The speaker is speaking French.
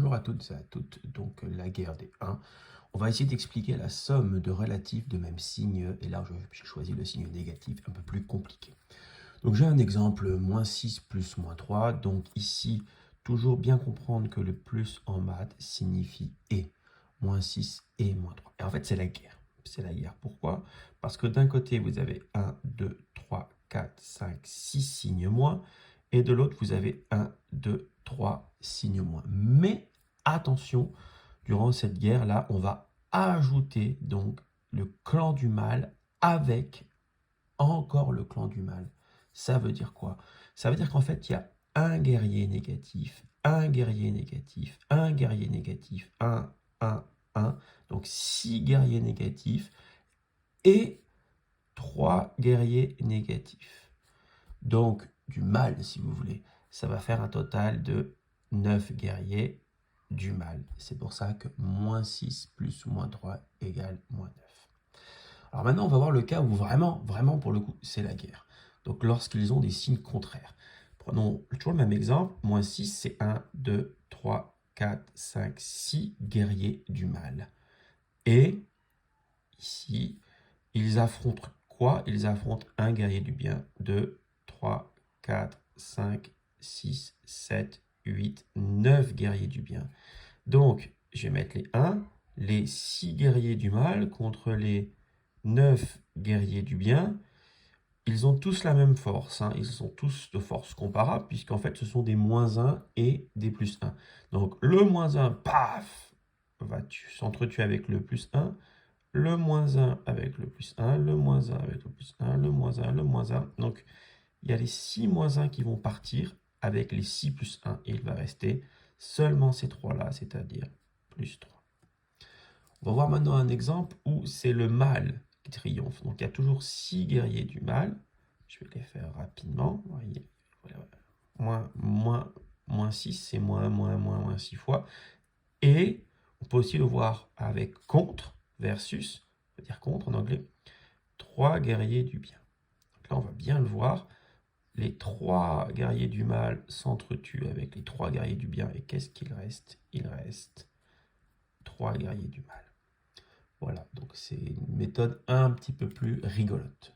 Bonjour à toutes et à toutes, donc la guerre des 1. On va essayer d'expliquer la somme de relatifs de même signe, et là j'ai choisi le signe négatif, un peu plus compliqué. Donc j'ai un exemple, -6 plus -3, donc ici, toujours bien comprendre que le plus en maths signifie et, -6 et -3. Et en fait c'est la guerre, pourquoi? Parce que d'un côté vous avez 1, 2, 3, 4, 5, 6 signes moins, et de l'autre vous avez 1, 2, 3 signes moins. Mais attention, durant cette guerre-là, on va ajouter donc le clan du mal avec encore le clan du mal. Ça veut dire quoi? Ça veut dire qu'en fait, il y a un guerrier négatif, un guerrier négatif, un guerrier négatif, un. Donc 6 guerriers négatifs et 3 guerriers négatifs. Donc du mal, si vous voulez. Ça va faire un total de 9 guerriers du mal. C'est pour ça que -6 plus -3 égale -9. Alors maintenant, on va voir le cas où vraiment, pour le coup, c'est la guerre. Donc lorsqu'ils ont des signes contraires. Prenons toujours le même exemple. -6, c'est 1, 2, 3, 4, 5, 6 guerriers du mal. Et ici, ils affrontent quoi? Ils affrontent un guerrier du bien. 2, 3, 4, 5, 6, 7, 8, 9 guerriers du bien. Donc, je vais mettre les 1, les 6 guerriers du mal contre les 9 guerriers du bien. Ils ont tous la même force, hein. Ils sont tous de force comparable, puisqu'en fait, ce sont des -1 et des +1. Donc, le -1, paf, va s'entretuer avec le +1, le -1 avec le +1, le -1 avec le +1, le -1, le -1. Donc, il y a les 6 -1 qui vont partir avec les 6 +1, et il va rester seulement ces 3-là, c'est-à-dire +3. On va voir maintenant un exemple où c'est le mal qui triomphe. Donc il y a toujours 6 guerriers du mal. Je vais les faire rapidement. Vous voyez, voilà. -6, c'est moins 6 fois. Et on peut aussi le voir avec contre, versus, on va dire contre en anglais, 3 guerriers du bien. Donc là, on va bien le voir. Les 3 guerriers du mal s'entretuent avec les 3 guerriers du bien. Et qu'est-ce qu'il reste? Il reste 3 guerriers du mal. Voilà, donc c'est une méthode un petit peu plus rigolote.